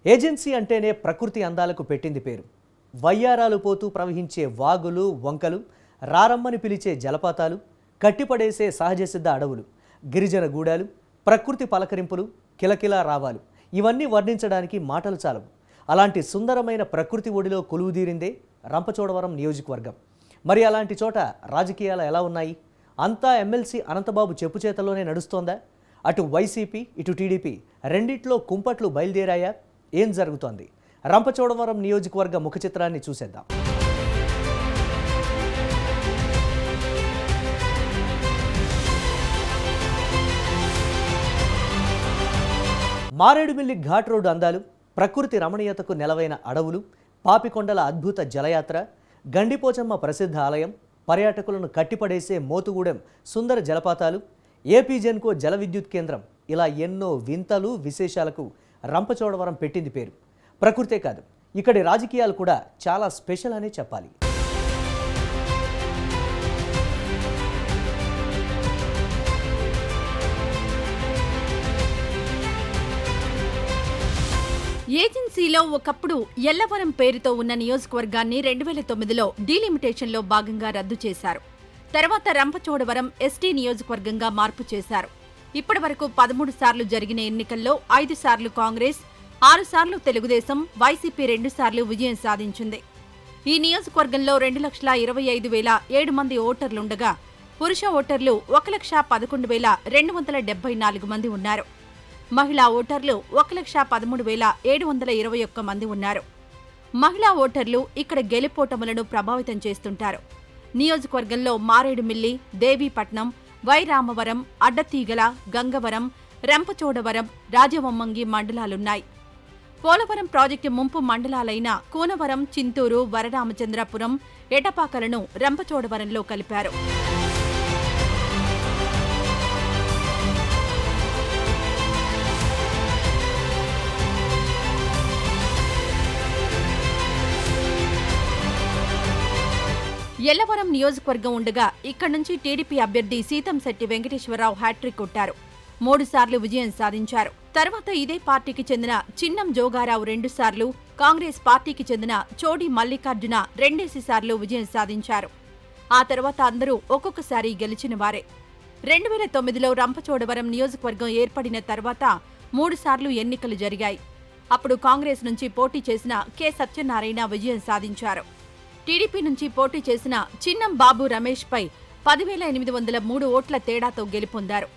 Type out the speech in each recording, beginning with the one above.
Agency అంటేనే ప్రకృతి అందాలకు పెట్టింది పేరు. వయ్యారాలు పోతూ ప్రవహించే వాగులు, వంకలు, రారమ్మని పిలిచే జలపాతాలు, కట్టిపడేసే సహజసిద్ధ అడవులు, గిరిజన గూడాలు, ప్రకృతి పలకరింపులు, కిలకిలా రావాలు ఇవన్నీ వర్ణించడానికి మాటలు చాలవు. అలాంటి సుందరమైన ప్రకృతి ఒడిలో కొలువుదీరిందే రంపచోడవరం నియోజకవర్గం. మరి అలాంటి చోట రాజకీయాలు ఎలా ఉన్నాయి? అంతా ఎమ్మెల్సీ అనంతబాబు చెప్పుచేతల్లోనే నడుస్తోందా? అటు వైసీపీ ఇటు టీడీపీ రెండిట్లో కుంపట్లు బయలుదేరాయా? ఏం జరుగుతోంది? రంపచోడవరం నియోజకవర్గ ముఖ చిత్రాన్ని చూసేద్దాం. మారేడుమిల్లి ఘాట్ రోడ్డు అందాలు, ప్రకృతి రమణీయతకు నెలవైన అడవులు, పాపికొండల అద్భుత జలయాత్ర, గండిపోచమ్మ ప్రసిద్ధ ఆలయం, పర్యాటకులను కట్టిపడేసే మోతుగూడెం సుందర జలపాతాలు, ఏపీ జెన్కో జల విద్యుత్ కేంద్రం, ఇలా ఎన్నో వింతలు విశేషాలకు రంపచోడవరం పెట్టింది పేరు. ప్రకృతే కాదు, ఇక్కడి రాజకీయాలు కూడా చాలా స్పెషల్ అనే చెప్పాలి. ఏజెన్సీలో ఒకప్పుడు ఎల్లవరం పేరుతో ఉన్న నియోజకవర్గాన్ని 2009లో డీలిమిటేషన్లో భాగంగా రద్దు చేశారు. తర్వాత రంపచోడవరం ఎస్టీ నియోజకవర్గంగా మార్పు చేశారు. ఇప్పటి వరకు 13 సార్లు జరిగిన ఎన్నికల్లో 5 సార్లు కాంగ్రెస్, 6 సార్లు తెలుగుదేశం, వైసీపీ 2 సార్లు విజయం సాధించింది. ఈ నియోజకవర్గంలో 2,25,007 మంది ఓటర్లుండగా పురుష ఓటర్లు 1,11,274 మంది ఉన్నారు. మహిళా ఓటర్లు 1,13,721 మంది ఉన్నారు. మహిళా ఓటర్లు ఇక్కడ గెలుపోటములను ప్రభావితం చేస్తుంటారు. నియోజకవర్గంలో మారేడుమిల్లి, దేవీపట్నం, వైరామవరం, అడ్డతీగల, గంగవరం, రంపచోడవరం, రాజవొమ్మంగి మండలాలున్నాయి. పోలవరం ప్రాజెక్టు ముంపు మండలాలైన కూనవరం, చింతూరు, వరరామచంద్రపురం, ఎటపాకలను రంపచోడవరంలో కలిపారు. ఎల్లవరం నియోజకవర్గం ఉండగా ఇక్కడి నుంచి టీడీపీ అభ్యర్థి సీతంశెట్టి వెంకటేశ్వరరావు హ్యాట్రిక్ కొట్టారు. 3 సార్లు విజయం సాధించారు. తర్వాత ఇదే పార్టీకి చెందిన చిన్నం జోగారావు 2 సార్లు, కాంగ్రెస్ పార్టీకి చెందిన చోడి మల్లికార్జున 2 సార్లు విజయం సాధించారు. ఆ తర్వాత అందరూ ఒక్కొక్కసారి గెలిచిన వారే. 2009లో రంపచోడవరం నియోజకవర్గం ఏర్పడిన తర్వాత 3 సార్లు ఎన్నికలు జరిగాయి. అప్పుడు కాంగ్రెస్ నుంచి పోటీ చేసిన కె సత్యనారాయణ విజయం సాధించారు. టీడీపీ నుంచి పోటీ చేసిన చిన్నం బాబు రమేష్ పై 10,803 ఓట్ల తేడాతో గెలుపొందారు.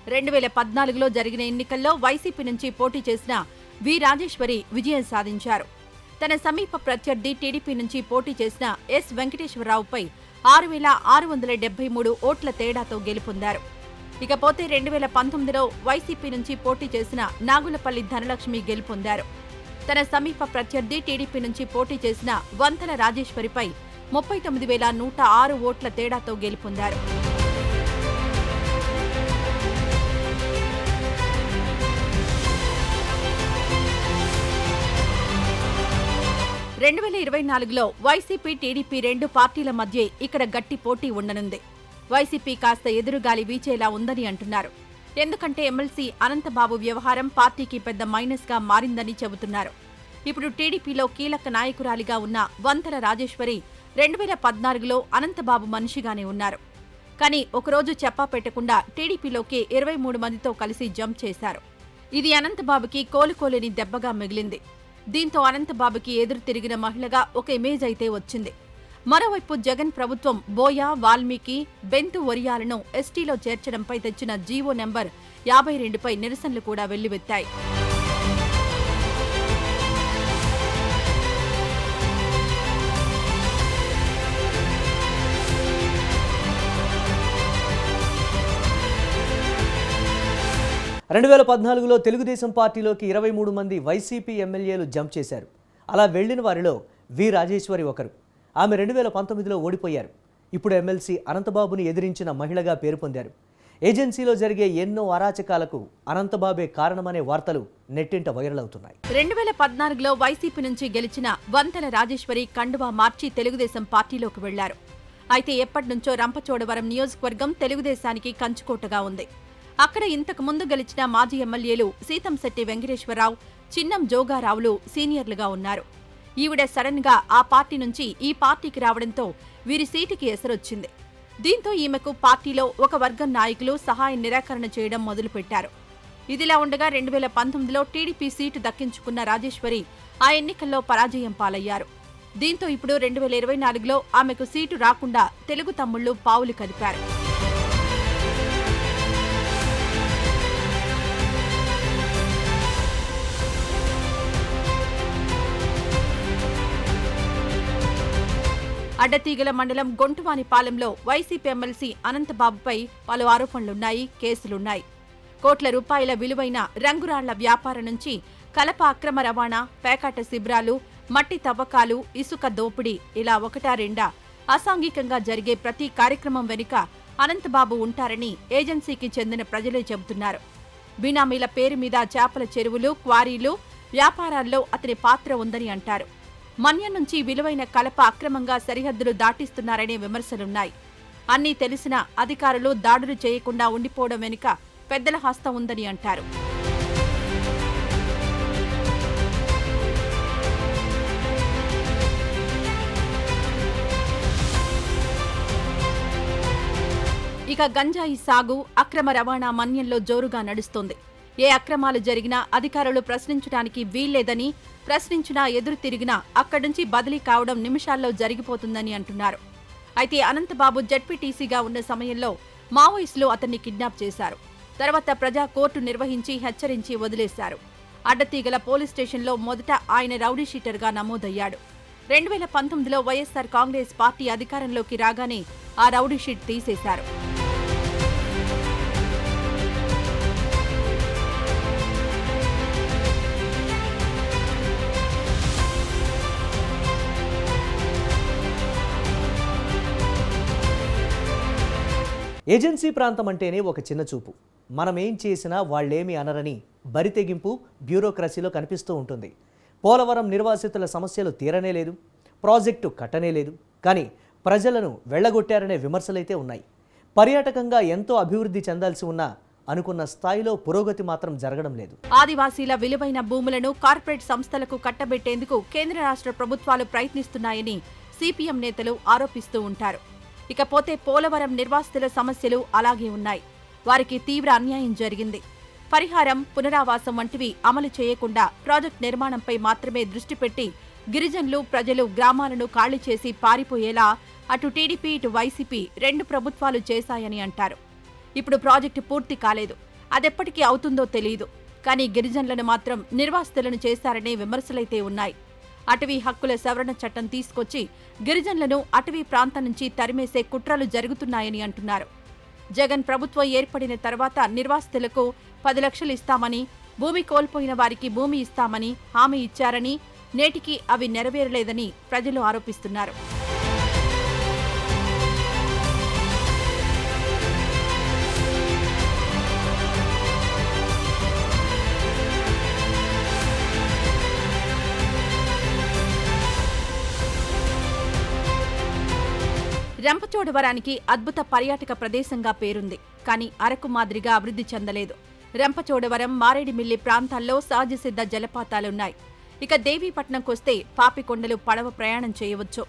2014లో జరిగిన ఎన్నికల్లో వైసీపీ నుంచి పోటీ చేసిన వి రాజేశ్వరి విజయం సాధించారు. తన సమీప ప్రత్యర్థి టీడీపీ నుంచి పోటీ చేసిన ఎస్ వెంకటేశ్వరరావుపై 6,673 ఓట్ల తేడాతో గెలుపొందారు. ఇకపోతే 2019లో వైసీపీ నుంచి పోటీ చేసిన నాగులపల్లి ధనలక్ష్మి గెలుపొందారు. తన సమీప ప్రత్యర్థి టీడీపీ నుంచి పోటీ చేసిన వంతల రాజేశ్వరిపై 39,106 ఓట్ల తేడాతో గెలుపొందారు. రెండు 2024లో వైసీపీ, టీడీపీ 2 పార్టీల మధ్య ఇక్కడ గట్టి పోటీ ఉండనుంది. వైసీపీ కాస్త ఎదురుగాలి వీచేలా ఉందని అంటున్నారు. ఎందుకంటే ఎమ్మెల్సీ అనంతబాబు వ్యవహారం పార్టీకి పెద్ద మైనస్గా మారిందని చెబుతున్నారు. ఇప్పుడు టీడీపీలో కీలక నాయకురాలిగా ఉన్న వంతల రాజేశ్వరి 2014లో అనంతబాబు మనిషిగానే ఉన్నారు. కానీ ఒకరోజు చెప్పా పెట్టకుండా టీడీపీలోకి 23 మందితో కలిసి జంప్ చేశారు. ఇది అనంతబాబుకి కోలుకోలేని దెబ్బగా మిగిలింది. దీంతో అనంతబాబుకి ఎదురు తిరిగిన మహిళగా ఒక ఇమేజ్ అయితే వచ్చింది. మరోవైపు జగన్ ప్రభుత్వం బోయ, వాల్మీకి, బెంతు ఒరియాలను ఎస్టీలో చేర్చడంపై తెచ్చిన జీవో నెంబర్ 52పై నిరసనలు కూడా వెల్లువెత్తాయి. రెండు 2014లో తెలుగుదేశం పార్టీలోకి 23 మంది వైసీపీ ఎమ్మెల్యేలు జంప్ చేశారు. అలా వెళ్లిన వారిలో వి రాజేశ్వరి ఒకరు. ఆమె 2019లో ఓడిపోయారు. ఇప్పుడు ఎమ్మెల్సీ అనంతబాబుని ఎదిరించిన మహిళగా పేరు పొందారు. ఏజెన్సీలో జరిగే ఎన్నో అరాచకాలకు అనంతబాబే కారణమనే వార్తలు నెట్టింట వైరల్ అవుతున్నాయి. 2014లో వైసీపీ నుంచి గెలిచిన వంతల రాజేశ్వరి కండువా మార్చి తెలుగుదేశం పార్టీలోకి వెళ్లారు. అయితే ఎప్పటినుంచో రంపచోడవరం నియోజకవర్గం తెలుగుదేశానికి కంచుకోటగా ఉంది. అక్కడ ఇంతకు ముందు గెలిచిన మాజీ ఎమ్మెల్యేలు సీతంశెట్టి వెంకటేశ్వరరావు, చిన్నం జోగారావులు సీనియర్లుగా ఉన్నారు. ఈవిడ సడన్ గా ఆ పార్టీ నుంచి ఈ పార్టీకి రావడంతో వీరి సీటుకి ఎసరొచ్చింది. దీంతో ఈమెకు పార్టీలో ఒక వర్గం నాయకులు సహాయ నిరాకరణ చేయడం మొదలుపెట్టారు. ఇదిలా ఉండగా 2019లో టీడీపీ సీటు దక్కించుకున్న రాజేశ్వరి ఆ ఎన్నికల్లో పరాజయం పాలయ్యారు. దీంతో ఇప్పుడు 2024లో ఆమెకు సీటు రాకుండా తెలుగు తమ్ముళ్లు పావులు కదిపారు. అడ్డతీగల మండలం గొంటువానిపాలెంలో వైసీపీ ఎమ్మెల్సీ అనంతబాబుపై పలు ఆరోపణలున్నాయి, కేసులున్నాయి. కోట్ల రూపాయల విలువైన రంగురాళ్ల వ్యాపారం నుంచి కలప అక్రమ రవాణా, పేకాట శిబిరాలు, మట్టి తవ్వకాలు, ఇసుక దోపిడీ ఇలా ఒకటా రెండా అసాంఘికంగా జరిగే ప్రతి కార్యక్రమం వెనుక అనంతబాబు ఉంటారని ఏజెన్సీకి చెందిన ప్రజలే చెబుతున్నారు. బినామీల పేరు మీద చేపల చెరువులు, క్వారీలు, వ్యాపారాల్లో అతని పాత్ర ఉందని అంటారు. మన్యం నుంచి విలువైన కలప అక్రమంగా సరిహద్దులు దాటిస్తున్నారనే విమర్శలున్నాయి. అన్నీ తెలిసినా అధికారులు దాడులు చేయకుండా ఉండిపోవడం వెనుక పెద్దల హస్తం ఉందని అంటారు. ఇక గంజాయి సాగు, అక్రమ రవాణా మన్యంలో జోరుగా నడుస్తోంది. ఏ అక్రమాలు జరిగినా అధికారులు ప్రశ్నించడానికి వీల్లేదని, ప్రశ్నించినా ఎదురు తిరిగినా అక్కడ్నుంచి బదిలీ కావడం నిమిషాల్లో జరిగిపోతుందని అంటున్నారు. అయితే అనంతబాబు జడ్పీటీసీగా ఉన్న సమయంలో మావోయిస్టులు అతన్ని కిడ్నాప్ చేశారు. తర్వాత ప్రజా కోర్టు నిర్వహించి హెచ్చరించి వదిలేశారు. అడ్డతీగల పోలీస్ స్టేషన్లో మొదట ఆయన రౌడీ షీటర్గా నమోదయ్యాడు. 2019లో వైఎస్సార్ కాంగ్రెస్ పార్టీ అధికారంలోకి రాగానే ఆ రౌడీ షీట్ తీసేశారు. ఏజెన్సీ ప్రాంతం అంటేనే ఒక చిన్న చూపు. మనమేం చేసినా వాళ్ళేమీ అనరని బరితెగింపు బ్యూరోక్రసీలో కనిపిస్తూ ఉంటుంది. పోలవరం నిర్వాసితుల సమస్యలు తీరనే లేదు, ప్రాజెక్టు కట్టనే లేదు. కానీ ప్రజలను వెళ్లగొట్టారనే విమర్శలైతే ఉన్నాయి. పర్యాటకంగా ఎంతో అభివృద్ధి చెందాల్సి ఉన్నా అనుకున్న స్థాయిలో పురోగతి మాత్రం జరగడం లేదు. ఆదివాసీల విలువైన భూములను కార్పొరేట్ సంస్థలకు కట్టబెట్టేందుకు కేంద్ర రాష్ట్ర ప్రభుత్వాలు ప్రయత్నిస్తున్నాయని సిపిఎం నేతలు ఆరోపిస్తూ ఉంటారు. ఇకపోతే పోలవరం నిర్వాసితుల సమస్యలు అలాగే ఉన్నాయి. వారికి తీవ్ర అన్యాయం జరిగింది. పరిహారం, పునరావాసం వంటివి అమలు చేయకుండా ప్రాజెక్టు నిర్మాణంపై మాత్రమే దృష్టి పెట్టి గిరిజనులు, ప్రజలు గ్రామాలను ఖాళీ చేసి పారిపోయేలా అటు టీడీపీ, ఇటు వైసీపీ రెండు ప్రభుత్వాలు చేశాయని అంటారు. ఇప్పుడు ప్రాజెక్టు పూర్తి కాలేదు. అదెప్పటికీ అవుతుందో తెలియదు. కానీ గిరిజనులను మాత్రం నిర్వాసితులను చేశారనే విమర్శలైతే ఉన్నాయి. అటవీ హక్కుల సవరణ చట్టం తీసుకొచ్చి గిరిజనులను అటవీ ప్రాంతం నుంచి తరిమేసే కుట్రలు జరుగుతున్నాయని అంటున్నారు. జగన్ ప్రభుత్వం ఏర్పడిన తర్వాత నిర్వాసితులకు 10 లక్షలు ఇస్తామని, భూమి కోల్పోయిన వారికి భూమి ఇస్తామని హామీ ఇచ్చారని, నేటికి అవి నెరవేరలేదని ప్రజలు ఆరోపిస్తున్నారు. రంపచోడవరానికి అద్భుత పర్యాటక ప్రదేశంగా పేరుంది. కానీ అరకు మాదిరిగా అభివృద్ధి చెందలేదు. రంపచోడవరం, మారేడుమిల్లి ప్రాంతాల్లో సహజసిద్ధ జలపాతాలున్నాయి. ఇక దేవీపట్నంకొస్తే పాపికొండలు పడవ ప్రయాణం చేయవచ్చు.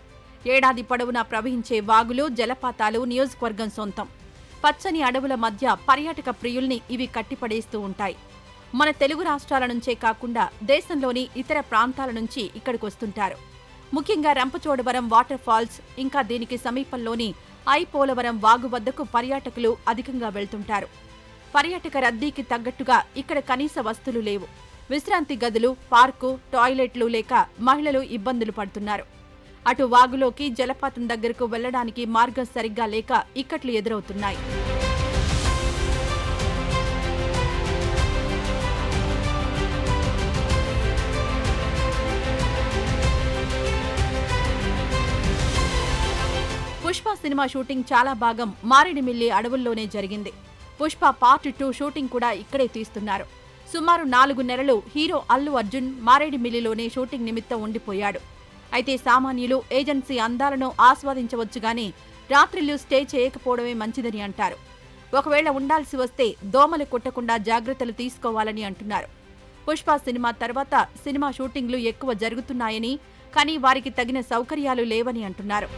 ఏడాది పొడవునా ప్రవహించే వాగులు, జలపాతాలు నియోజకవర్గం సొంతం. పచ్చని అడవుల మధ్య పర్యాటక ప్రియుల్ని ఇవి కట్టిపడేస్తూ ఉంటాయి. మన తెలుగు రాష్ట్రాల నుంచే కాకుండా దేశంలోని ఇతర ప్రాంతాల నుంచి ఇక్కడికొస్తుంటారు. ముఖ్యంగా రంపచోడవరం వాటర్ ఫాల్స్, ఇంకా దీనికి సమీపంలోని ఐపోలవరం వాగు వద్దకు పర్యాటకులు అధికంగా వెళ్తుంటారు. పర్యాటక రద్దీకి తగ్గట్టుగా ఇక్కడ కనీస వస్తువులు లేవు. విశ్రాంతి గదులు, పార్కు, టాయిలెట్లు లేక మహిళలు ఇబ్బందులు పడుతున్నారు. అటు వాగులోకి, జలపాతం దగ్గరకు వెళ్లడానికి మార్గం సరిగ్గా లేక ఇక్కట్లు ఎదురవుతున్నాయి. పుష్ప సినిమా షూటింగ్ చాలా భాగం మారేడుమిల్లి అడవుల్లోనే జరిగింది. పుష్ప పార్ట్ 2 షూటింగ్ కూడా ఇక్కడే తీస్తున్నారు. సుమారు 4 నెలలు హీరో అల్లు అర్జున్ మారేడుమిల్లిలోనే షూటింగ్ నిమిత్తం ఉండిపోయాడు. అయితే సామాన్యులు ఏజెన్సీ అందాలను ఆస్వాదించవచ్చుగాని రాత్రిళ్లు స్టే చేయకపోవడమే మంచిదని అంటారు. ఒకవేళ ఉండాల్సి వస్తే దోమలు కుట్టకుండా జాగ్రత్తలు తీసుకోవాలని అంటున్నారు. పుష్ప సినిమా తర్వాత సినిమా షూటింగ్లు ఎక్కువ జరుగుతున్నాయని, కానీ వారికి తగిన సౌకర్యాలు లేవని అంటున్నారు.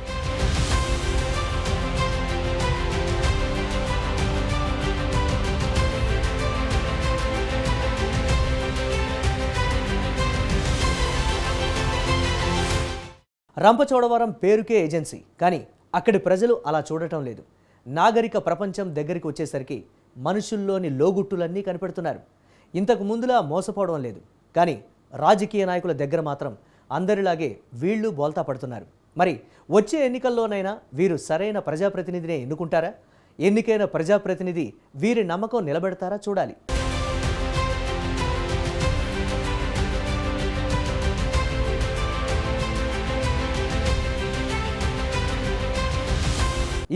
రంపచోడవరం పేరుకే ఏజెన్సీ, కానీ అక్కడి ప్రజలు అలా చూడటం లేదు. నాగరిక ప్రపంచం దగ్గరికి వచ్చేసరికి మనుషుల్లోని లోగుట్టులన్నీ కనిపెడుతున్నారు. ఇంతకు ముందులా మోసపోవడం లేదు, కానీ రాజకీయ నాయకుల దగ్గర మాత్రం అందరిలాగే వీళ్ళు బోల్తా పడుతున్నారు. మరి వచ్చే ఎన్నికల్లోనైనా వీరు సరైన ప్రజాప్రతినిధినే ఎన్నుకుంటారా? ఎన్నికైన ప్రజాప్రతినిధి వీరి నమ్మకం నిలబెడతారా చూడాలి.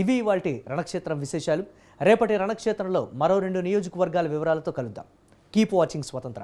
ఇవి ఇవాల్టి రణక్షేత్రం విశేషాలు. రేపటి రణక్షేత్రంలో మరో 2 నియోజకవర్గాల వివరాలతో కలుద్దాం. కీప్ వాచింగ్ స్వతంత్ర.